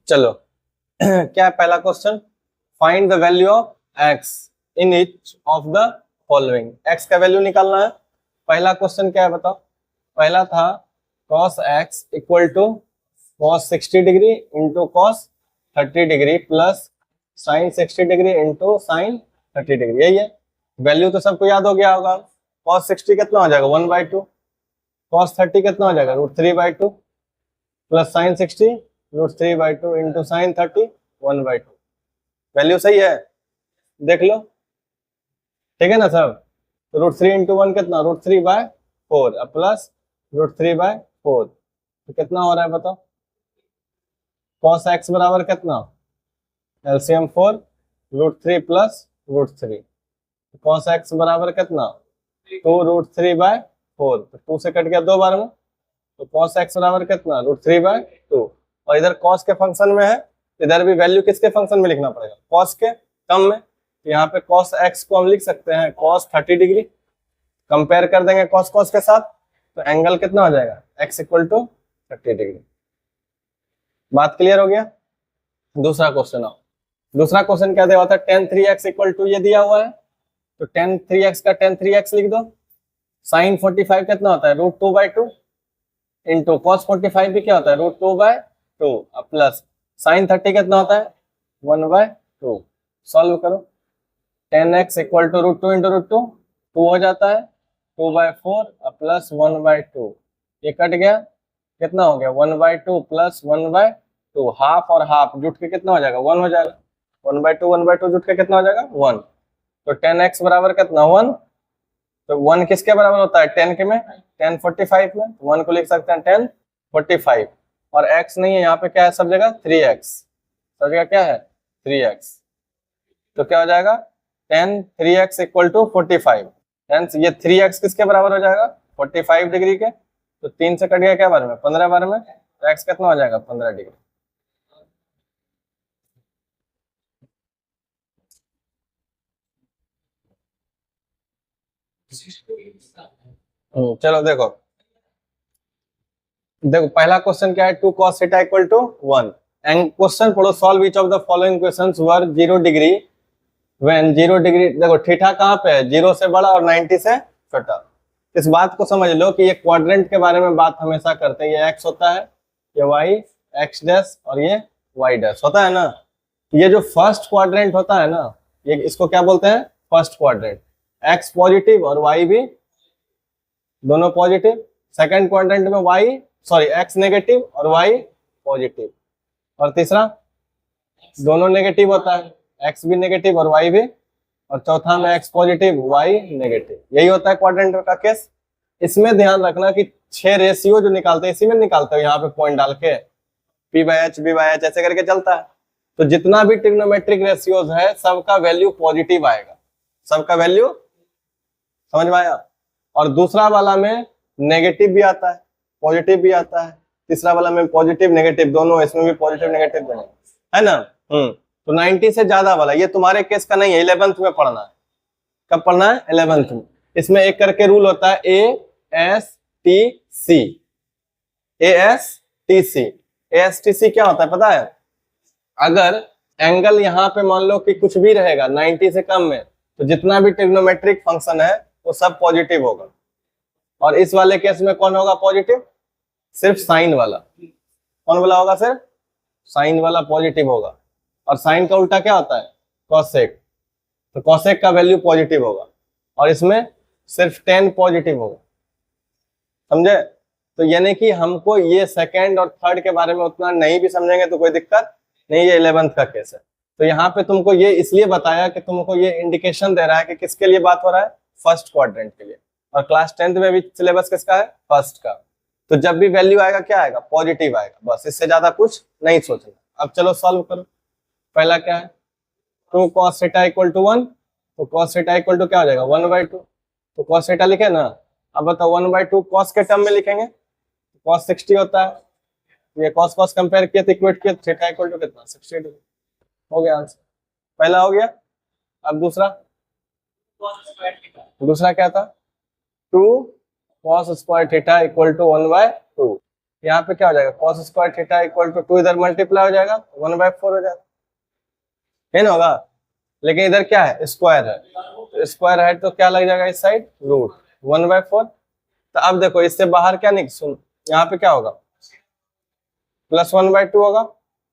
चलो क्या है पहला question, find the value of x in each of the following. x का वैल्यू निकालना है। पहला क्वेश्चन क्या है बताओ। पहला था cos x equal to cos 60 degree into cos 30 degree plus sin 60 degree into sin 30 degree. यही है वैल्यू, तो सबको याद हो गया होगा। cos 60 कितना हो जाएगा 1/2, cos 30 कितना हो जाएगा √3/2 plus sin 60 √3/2 into sin 30 1/2। Value सही है, देख लो, ठीक है ना सब। तो √3 इंटू 1 कितना √3/4 प्लस √3/4, तो कितना हो रहा है बताओ। cos x बराबर कितना, एलसीएम 4 √3 प्लस √3, cos x बराबर कितना 2√3/4, तो 2 से कट गया 2 बार में, तो cos x बराबर कितना √3/2। और इधर cos के फंक्शन में है, इधर भी वैल्यू किसके फंक्शन में लिखना पड़ेगा, cos के टर्म में। तो यहाँ पे cos x को हम लिख सकते हैं cos 30 डिग्री, कंपेयर कर देंगे cos के साथ, तो एंगल कितना हो जाएगा x इक्वल टू 30 डिग्री। बात क्लियर हो गया। दूसरा क्वेश्चन आओ। दूसरा क्वेश्चन क्या दिया हुआ था, tan 3x इक्वल टू ये दिया हुआ है, तो tan 3x का tan 3x लिख दो। sin 45 कितना होता है √2/2 इंटू cos 45 भी क्या होता है √2/2 प्लस sin 30 कितना होता है 1/2। सॉल्व करो। tan x equal to √2 into √2 2 हो जाता है, 2/4 प्लस 1/2, ये कट गया, कितना हो गया 1/2 प्लस 1/2, हाफ और हाफ जुट के कितना हो जाएगा 1 हो जाएगा, 1/2 जुट के कितना हो जाएगा 1। तो tan x बराबर कितना 1, तो 1 किसके बराबर होता है 10 के में, tan 45 में, 1 को लिख सकते हैं tan 45, और x नहीं है यहाँ पे, क्या है सब जगह 3x, सब जगह क्या है 3x, तो क्या हो जाएगा tan 3x इक्वल टू 45। ये 3x किसके बराबर हो जाएगा 45 डिग्री के, तो 3 से कट गया क्या बार में 15 बार में, तो x कितना हो जाएगा 15 डिग्री। चलो देखो देखो पहला क्वेश्चन क्या है 2 cos theta equal to 1 and question पढ़ो, solve which of the following questions were 0 degree when 0 degree. देखो थीटा कहाँ पे है, 0 से बड़ा और 90 से छोटा। इस बात को समझ लो कि ये क्वाड्रेंट के बारे में बात हमेशा करते हैं, ये x होता है, ये y x डैश और ये y डैश होता है ना। ये जो फर्स्ट क्वाड्रेंट होता है ना, ये इसको क्या बोलते हैं फर्स्ट क्वाड्रेंट, x पॉजिटिव और y भी दोनों पॉजिटिव। सेकंड क्वाड्रेंट में x नेगेटिव और y पॉजिटिव, और तीसरा दोनों नेगेटिव होता है, x भी नेगेटिव और y भी, और चौथा में x पॉजिटिव y नेगेटिव। यही होता है क्वाड्रेंट का केस। इसमें ध्यान रखना कि 6 रेशियो जो निकालते हैं इसी में निकालते हो, यहाँ पे पॉइंट डाल के p/h b/h ऐसे करके चलता है। तो जितना भी ट्रिग्नोमेट्रिक रेशियोज है सबका वैल्यू पॉजिटिव आएगा, सबका वैल्यू समझ में आया। और दूसरा वाला में नेगेटिव भी आता है पॉजिटिव भी आता है, तीसरा वाला में पॉजिटिव नेगेटिव दोनों, इसमें भी पॉजिटिव नेगेटिव दोनों है ना। तो 90 से ज्यादा वाला ये तुम्हारे केस का नहीं है, 11th में पढ़ना है। कब पढ़ना है 11th में। इसमें एक करके रूल होता है ASTC। ASTC क्या होता है पता है, अगर एंगल यहाँ पे मान लो कि कुछ भी रहेगा 90 से कम में, तो जितना भी ट्रिग्नोमेट्रिक फंक्शन है वो सब पॉजिटिव होगा। और इस वाले केस में कौन होगा पॉजिटिव, सिर्फ साइन वाला। कौन वाला होगा, सिर्फ साइन वाला पॉजिटिव होगा। और साइन का उल्टा क्या होता है कॉसेक, तो कॉसेक का वैल्यू पॉजिटिव होगा, और इसमें सिर्फ 10 पॉजिटिव होगा, समझे। तो यानी कि हमको ये सेकंड और थर्ड के बारे में उतना नहीं भी समझेंगे तो कोई दिक्कत नहीं, ये 11th का केस है। तो यहाँ पे तुमको ये इसलिए बताया कि तुमको ये इंडिकेशन दे रहा है कि किसके लिए बात हो रहा है, फर्स्ट क्वाड्रेंट के लिए। और क्लास 10th में भी सिलेबस किसका है, फर्स्ट का। तो जब भी वैल्यू आएगा क्या आएगा, पॉजिटिव आएगा, बस इससे ज्यादा कुछ नहीं सोचना। अब चलो सॉल्व करो। पहला क्या है 2 cos थीटा इक्वल टू 1, तो cos थीटा इक्वल टू क्या हो जाएगा 1/2, तो cos थीटा लिखे ना। अब बताओ 1/2 cos के टर्म में लिखेंगे, cos 60 होता है, ये cos कंपेयर किया तो इक्वेट किया, थीटा इक्वल टू कितना 60 डिग्री। हो गया आंसर, पहला हो गया। अब दूसरा क्या था 2 cos square theta equal to 1/2, यहाँ पे क्या हो जाएगा, cos square theta equal to 2 इधर मल्टीप्लाई हो जाएगा 1/4 हो जाएगा, है ना होगा। लेकिन इधर क्या है, स्क्वायर है, तो स्क्वायर है तो क्या लग जाएगा इस साइड, रूट 1/4। तो अब देखो इससे बाहर क्या निकल, सुन यहाँ पे क्या होगा, +1/2 होगा,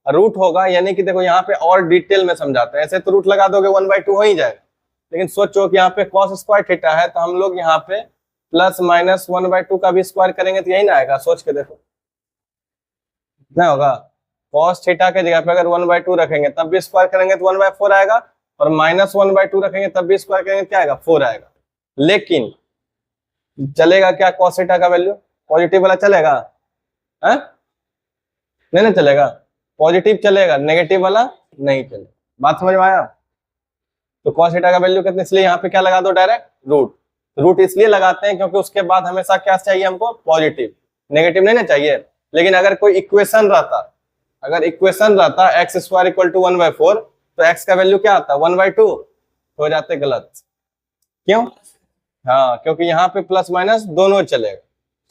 रूट होगा, यानी कि देखो यहाँ पे और डिटेल में समझाते हैं। ऐसे तो रूट लगा दोगे 1/2 हो ही जाएगा, लेकिन सोचो कि यहाँ पे कॉस स्क्वायर थीटा है, तो हम लोग यहाँ पे +-1/2 का भी स्क्वायर करेंगे तो यही ना आएगा, सोच के देखो ना होगा। कॉस थीटा के जगह पे अगर 1/2 रखेंगे तब भी स्क्वायर करेंगे तो 1/4 आएगा, और -1/2 रखेंगे तब भी स्क्वायर करेंगे क्या आएगा, 4 आएगा। लेकिन चलेगा क्या, कॉस थीटा का वैल्यू पॉजिटिव वाला चलेगा, है नहीं ना चलेगा, पॉजिटिव चलेगा, नेगेटिव वाला नहीं चलेगा। बात समझ में आया। तो कॉस थीटा का वैल्यू कितने, इसलिए यहाँ पे क्या लगा दो, डायरेक्ट रूट। रूट इसलिए लगाते हैं क्योंकि उसके बाद हमेशा क्या चाहिए हमको, पॉजिटिव, नेगेटिव नहीं ना चाहिए। लेकिन अगर कोई इक्वेशन रहता, अगर इक्वेशन रहता x² = 1/4, तो x का वैल्यू क्या आता, 1/2, हो जाते गलत। क्यों, हाँ क्योंकि यहाँ पे प्लस माइनस दोनों चलेगा,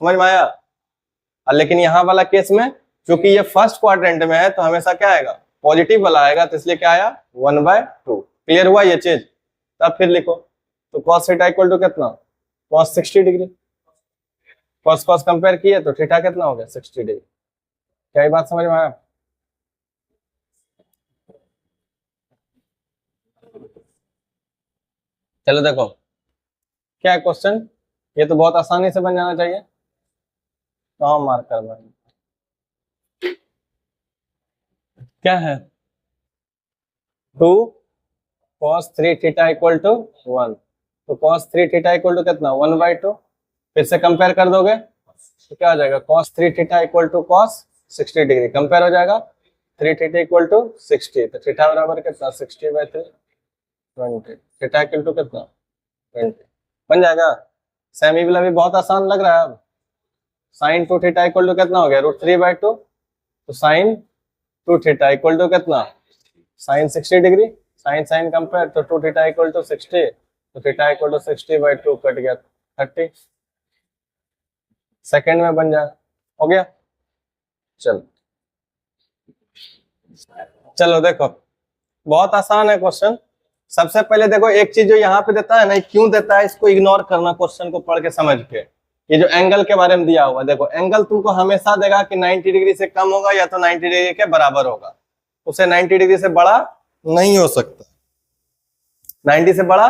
समझ में आया। लेकिन यहाँ वाला केस में क्योंकि ये फर्स्ट क्वाड्रेंट में है तो हमेशा क्या आएगा, पॉजिटिव वाला आएगा, तो इसलिए क्या आया 1/2। क्लियर हुआ ये चीज। तब फिर लिखो, तो cos थीटा इक्वल टू कितना, cos 60 degree. cos cos compare किए तो थीटा कितना हो गया, 60 डिग्री। क्या ये बात समझ में आया। चलो देखो क्या है क्वेश्चन, ये तो बहुत आसानी से बन जाना चाहिए। कहाँ मार्क करना है, क्या है, 2 cos 3 थीटा इक्वल टू 1। तो cos 3 थीटा इक्वल टू कितना, 1/2। फिर से कंपेयर कर दोगे तो क्या हो जाएगा, cos 3 theta equal to cos 60 degree, compare हो जाएगा 3 थीटा इक्वल टू 60। तो थीटा बराबर कितना, 60/3 20। थीटा इक्वल टू कितना, 20 बन जाएगा। सेमी वाला भी बहुत आसान लग रहा है। अब sin 2 थीटा इक्वल टू कितना हो गया, √3/2। तो sin 2 थीटा इक्वल टू कितना, sin 60 degree, sin sin compare, तो 2 थीटा इक्वल टू 60, तो थीटा इक्वल टू 60/2 कट गया 30, सेकंड में बन जाएगा। हो गया। चलो चलो देखो बहुत आसान है क्वेश्चन। सबसे पहले देखो एक चीज जो यहाँ पे देता है ना, क्यों देता है इसको इग्नोर करना, क्वेश्चन को पढ़ के समझ के। ये जो एंगल के बारे में दिया हुआ, देखो एंगल तुमको हमेशा देगा कि 90 डिग्री से कम होगा या तो 90 डिग्री के बराबर होगा, उसे 90 डिग्री से बड़ा नहीं हो सकता, 90 से बड़ा।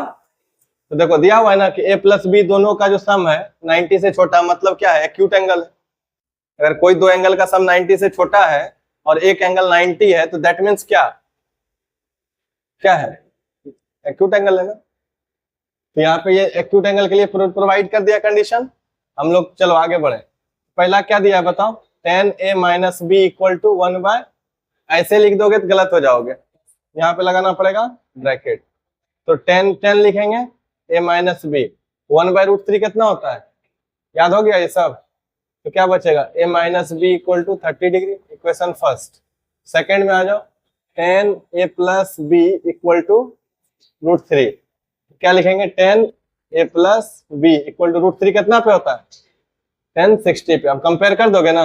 तो देखो दिया हुआ है ना कि a + b दोनों का जो सम है 90 से छोटा, मतलब क्या है, एक्यूट एंगल है। अगर कोई दो एंगल का सम 90 से छोटा है और एक एंगल 90 है, तो दैट मीन्स क्या क्या है, एक्यूट एंगल है ना। तो यहाँ पे ये एक्यूट एंगल के लिए प्रोवाइड कर दिया कंडीशन। हम लोग चलो आगे बढ़े। पहला क्या दिया है बताओ, tan a - b = 1/, ऐसे लिख दोगे तो गलत हो जाओगे, यहाँ पे लगाना पड़ेगा ब्रैकेट। तो tan लिखेंगे, a - b 1/√3 कितना होता है, याद हो गया ये सब। तो क्या बचेगा, a - b = 30 degree, equation first. Second में आ जाओ, tan a + b = √3, क्या लिखेंगे, tan a + b = √3 कितना पे होता है, tan 60 पे। अब कंपेयर कर दोगे ना,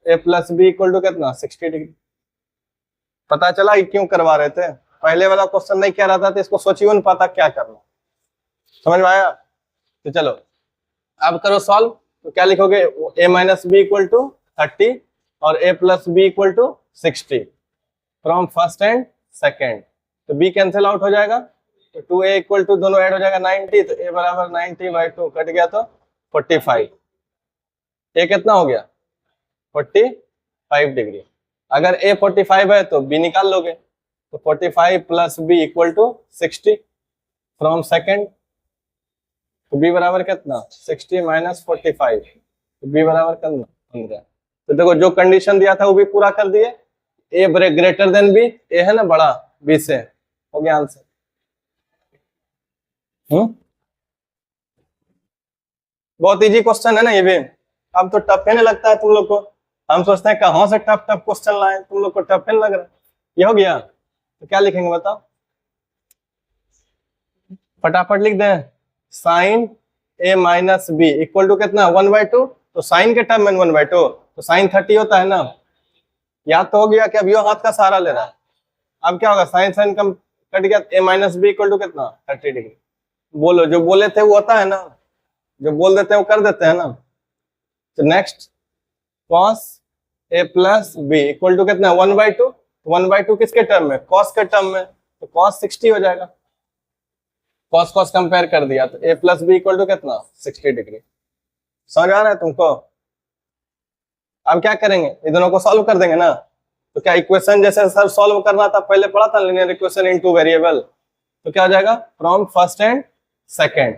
a + b = कितना, 60 डिग्री। पता चला कि क्यों करवा रहे थे, पहले वाला क्वेश्चन नहीं क्या रहता था, इसको सोचिए नहीं पाता क्या करना, समझ में आया। तो चलो अब करो सॉल्व। तो क्या लिखोगे, a - b = 30 और a + b = 60 from first and second. तो b कैंसिल आउट हो जाएगा, तो 2a = दोनों ऐड हो जाएगा 90, तो a बराबर 90/2 कट गया तो 45। a कितना हो गया, 45 डिग्री। अगर a 45 है तो b निकाल लोगे, तो 45 + b = 60 फ्रॉम सेकेंड। तो b बराबर कितना, 60 - 45, तो b बराबर कितना, 15। तो देखो जो कंडीशन दिया था वो भी पूरा कर दिए, a greater then b, a है ना बड़ा b से, हो गया आंसर। बहुत इजी क्वेश्चन है ना ये भी। अब तो टफ नहीं लगता है तुम लोग को, हम सोचते हैं कहाँ से टफ टफ क्वेश्चन लाए, तुम लोग को टफ नहीं लग रहा। ये हो गया, तो क्या लिखेंगे बताओ, फटाफट लिख दें, sin a - b = कितना, 1/2। तो साइन के टर्म में 1/2, तो साइन 30 होता है ना, याद तो हो गया कि अब यो हाथ का सहारा ले रहा है। अब क्या होगा, साइन साइन कम कट गया, a minus B equal to कितना 30 डिग्री। बोलो, जो बोले थे वो होता है ना, जो बोल देते हैं वो कर देते हैं ना। तो next cos a plus B equal to कितना 1/2, 1/2 किसके टर्म में, cos के टर्म में, तो cos 60 हो जाएगा। cos cos कंपेयर कर दिया तो a plus B equal to कितना 60 डिग्री। समझ आ रहा है तुमको? अब क्या करेंगे, इन दोनों को सॉल्व कर देंगे ना। तो क्या इक्वेशन जैसे सर सॉल्व करना था, पहले पढ़ा था लीनियर इक्वेशन इन 2 वेरिएबल, तो क्या हो जाएगा from first and second,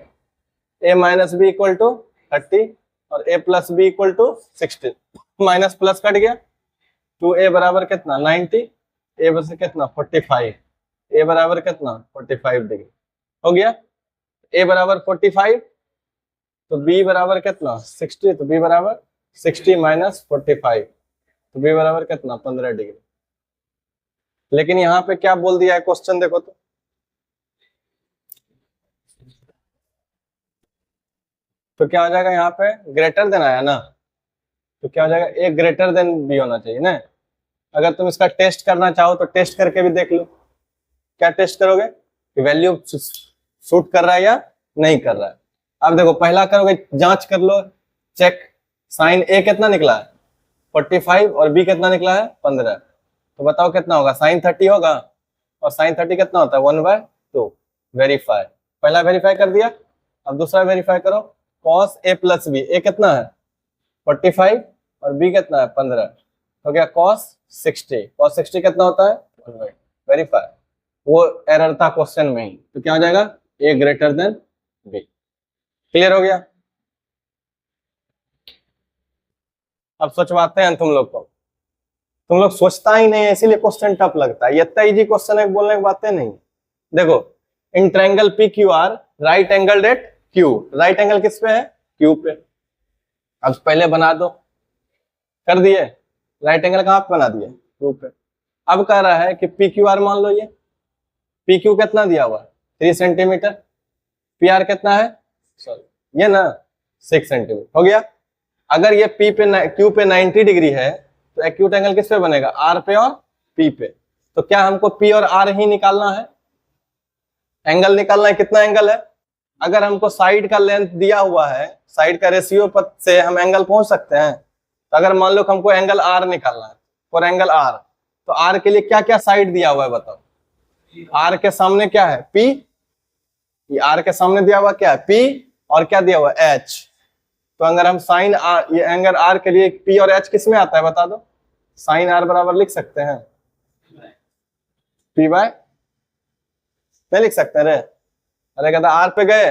a minus B equal to 30 और a plus B equal to 60, minus plus cut गया, 2a बराबर कितना 90, a बराबर कितना 45, a बराबर कितना 45 डिग्री हो गया। a बराबर 45 तो b बराबर कितना 60, तो b बराबर 60 माइनस 45, तो b बराबर कितना 15 डिग्री। लेकिन यहाँ पे क्या बोल दिया है क्वेश्चन, देखो तो क्या हो जाएगा, यहाँ पे ग्रेटर देन आया ना, तो क्या हो जाएगा ए ग्रेटर देन बी होना चाहिए ना। अगर तुम इसका टेस्ट करना चाहो तो टेस्ट करके भी देख लो। क्या टेस्ट करोगे कि वैल्यू शूट कर रहा है या नहीं कर रहा है। अब देखो पहला करोगे, जांच कर लो, चेक, साइन ए कितना निकला है 45 और बी कितना निकला है 15, तो बताओ कितना होगा, साइन 30 होगा, और साइन 30 कितना होता है 1/2। वेरीफाई, पहला वेरीफाई कर दिया, अब दूसरा वेरीफाई करो, cos a प्लस बी, ए कितना है 45 और बी कितना है 15, हो गया cos 60, cos 60 कितना होता है 1/2। वेरीफाई, वो एरर था क्वेश्चन में ही, तो क्या हो जाएगा a greater than B. Clear हो गया? अब सोचवाते हैं तुम लोग को, तुम लोग सोचता ही नहीं है इसीलिए क्वेश्चन टफ लगता है, ये इतना इजी क्वेश्चन है बोलने की बातें नहीं। देखो, in triangle P Q R right angle at Q, right angle किस पे है क्यू पे। अब पहले बना दो, कर दिए, राइट एंगल कहाँ पे बना दिए क्यू पे। अब कह रहा है कि पी क्यू आर मान लो, ये पी क्यू कितना दिया हुआ 3 सेंटीमीटर, पी आर कितना है, सॉरी ये ना 6 सेंटीमीटर हो गया। अगर ये पी पे क्यू पे 90 डिग्री है तो एक्यूट एंगल किस पे बनेगा आर पे और पी पे। तो क्या हमको पी और आर ही निकालना है, एंगल निकालना है, कितना एंगल है। अगर हमको साइड का लेंथ दिया हुआ है, साइड का रेशियो पर से हम एंगल पहुंच सकते हैं। तो अगर मान लो हमको एंगल आर निकालना है, फॉर एंगल आर, तो आर के लिए क्या क्या साइड दिया हुआ है बताओ। आर के सामने क्या है पी, ये आर के सामने दिया हुआ क्या है पी, और क्या दिया हुआ है एच। तो अगर हम साइन आर, ये एंगल आर के लिए पी और एच किस में आता है बता दो। साइन आर बराबर लिख सकते हैं पी बाय, नहीं लिख सकते रे। अरे कहता आर पे गए,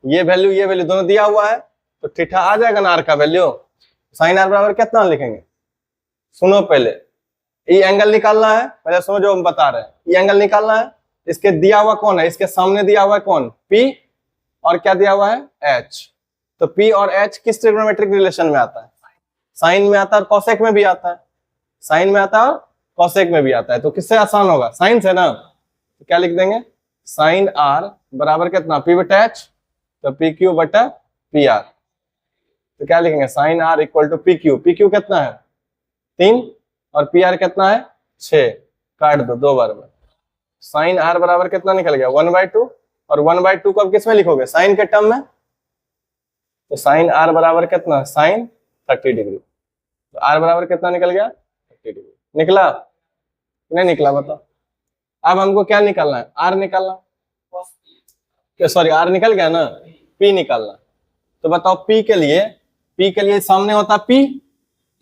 ये वैल्यू दोनों दिया हुआ है, तो थीटा आ जाएगा ना आर का वैल्यू। साइन आर बराबर कितना लिखेंगे, सुनो पहले, ये एंगल निकालना है, पहले सुनो जो हम बता रहे हैं, ये एंगल निकालना है। इसके दिया हुआ कौन है, इसके सामने दिया हुआ है कौन पी, और क्या दिया हुआ है एच। तो पी और एच किस ट्रिग्नोमेट्रिक रिलेशन में आता है, साइन में आता है और कॉसेक में भी आता है, साइन में आता है और कॉसेक में भी आता है। तो किससे आसान होगा, साइन से ना। तो क्या लिख देंगे, साइन आर बराबर कितना पी बटा एच, तो पी क्यू बटा पी आर। तो क्या लिखेंगे, sine R equal to P Q, P Q कितना है 3 और पी आर कितना है 6, काट दो 2 बार में। साइन आर बराबर कितना निकल गया 1/2, और 1/2 को अब किस में लिखोगे साइन के टर्म में। तो साइन आर बराबर कितना साइन 30 डिग्री, तो आर बराबर कितना निकल गया 30 डिग्री। निकला नहीं निकला बताओ। अब हमको क्या निकालना है, आर निकालना, सॉरी आर निकल गया ना, पी निकालना। तो बताओ पी के लिए सामने होता पी,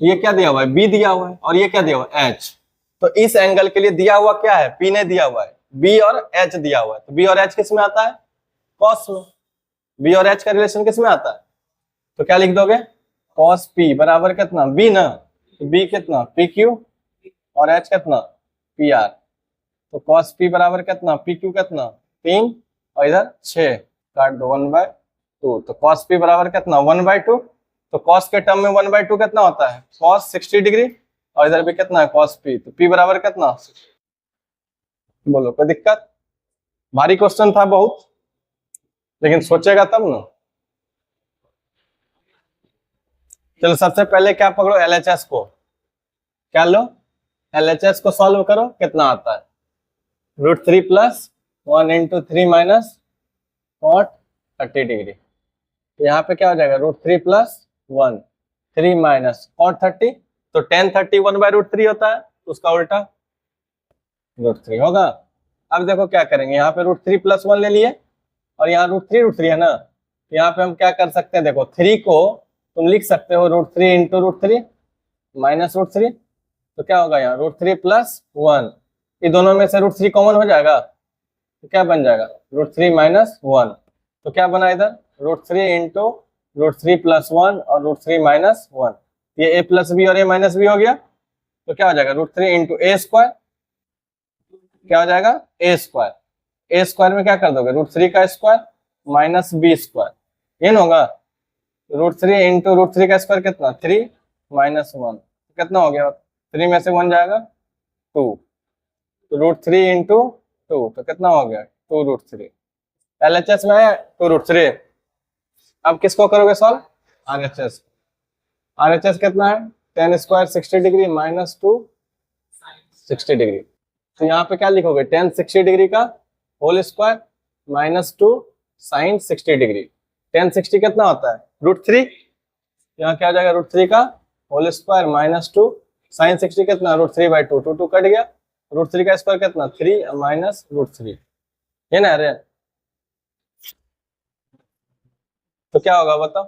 ये क्या दिया हुआ है बी दिया हुआ है, और ये क्या दिया हुआ है एच। तो इस एंगल के लिए दिया हुआ क्या है, पी ने दिया हुआ है, बी और एच दिया हुआ है। तो बी और एच किस में आता है कॉस में, बी और एच का रिलेशन किस में आता है। तो क्या लिख दोगे, कॉस पी बराबर कितना बी ना, तो बी कितना पी क्यू और एच कितना पी आर। तो कॉस पी बराबर कितना पी क्यू कितना 3 और इधर 6, काट दो 1/2। तो कॉस पी बराबर कितना 1/2, तो कॉस के टर्म में 1/2 कितना होता है कॉस 60 डिग्री, और इधर भी कितना है कॉस पी, तो पी बराबर कितना। बोलो कोई दिक्कत, भारी क्वेश्चन था बहुत, लेकिन सोचेगा तब ना। चलो सबसे पहले क्या पकड़ो, एलएचएस को। क्या लो, एलएचएस को सॉल्व करो, कितना आता है, √3 प्लस 1 × 3 माइनस cot 30 डिग्री। तो यहाँ पे क्या हो जाएगा, √3 प्लस 1 3 माइनस cot 30, तो tan 30 1/√3 होता है, उसका उल्टा √3 होगा। अब देखो क्या करेंगे, यहाँ पे √3 प्लस 1 ले लिए और यहाँ √3 है ना, तो यहाँ पे हम क्या कर सकते हैं, देखो 3 को तुम लिख सकते हो √3 × √3 माइनस √3, तो क्या होगा यहाँ √3 प्लस 1, ये दोनों में से √3 कॉमन हो जाएगा, तो क्या बन जाएगा √3 माइनस 1, तो क्या बना इधर √3 × √3 प्लस 1 और √3 माइनस 1, ये a प्लस बी और a माइनस बी हो गया, तो क्या हो जाएगा √3 × a², क्या हो जाएगा a² में क्या कर दोगे √3 का स्क्वायर माइनस b², ये ना होगा, √3 × √3 का स्क्वायर कितना 3 माइनस 1, कितना हो गया, 3 में से 1 जाएगा 2, तो √3 × 2, तो कितना हो गया 2√3, एलएचएस में है 2√3। अब किसको करोगे सॉल्व, आरएचएस, आरएचएस कितना है tan² 60 डिग्री माइनस 2 60 डिग्री, तो यहाँ पे क्या लिखोगे tan 60 डिग्री का whole square minus 2 sin 60 degree, tan 60 कितना होता है √3, यहाँ क्या हो जाएगा √3 का होल स्क्वायर माइनस 2 sin 60 कितना √3/2, 2 कट गया, √3 का स्क्वायर कितना 3 माइनस √3, ये ना अरे, तो क्या होगा बताओ,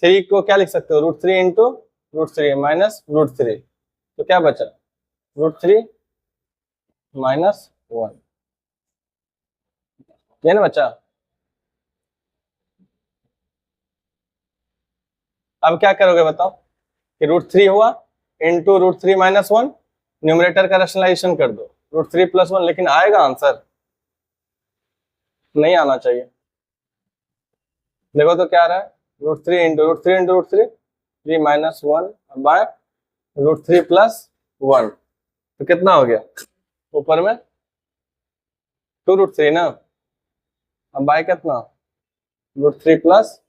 3 को क्या लिख सकते हो √3 × √3 माइनस √3, तो क्या बचा √3 माइनस 1, ये ना बचा। अब क्या करोगे बताओ कि √3 हुआ इंटू √3 माइनस 1, न्यूमरेटर का रैशनलाइजेशन कर दो √3 प्लस 1, लेकिन आएगा आंसर, नहीं आना चाहिए, देखो तो क्या आ रहा है √3 × √3 × √3 3 माइनस 1 बाय √3 प्लस 1, तो कितना हो गया ऊपर में 2√3 ना, अब बाय कितना √3 प्लस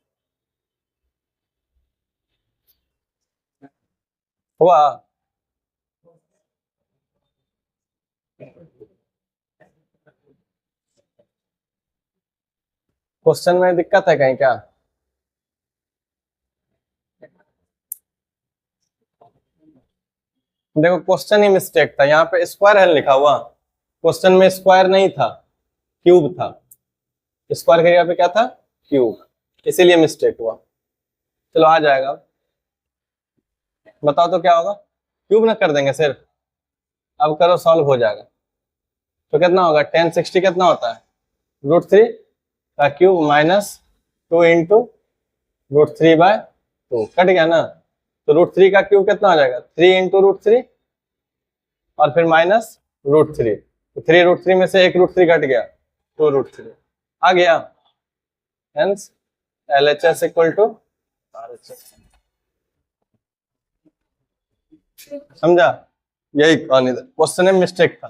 हुआ, क्वेश्चन में दिक्कत है कहीं क्या, देखो क्वेश्चन ही मिस्टेक था, यहाँ पे स्क्वायर है लिखा हुआ, क्वेश्चन में स्क्वायर नहीं था क्यूब था, स्क्वायर के जगह पे क्या था क्यूब, इसीलिए मिस्टेक हुआ। चलो आ जाएगा, बताओ तो क्या होगा, क्यूब ना कर देंगे सिर्फ, अब करो सॉल्व हो जाएगा, तो कितना होगा tan 60 कितना होता है √3 का क्यूब माइनस 2 × √3/2, कट गया ना, तो √3 का क्यूब कितना हो जाएगा 3 × √3 और फिर माइनस √3, तो 3√3 में से एक √3 घट गया 2√3 आ गया, hence LHS equal to RHS, समझा, यही क्वेश्चन में मिस्टेक था।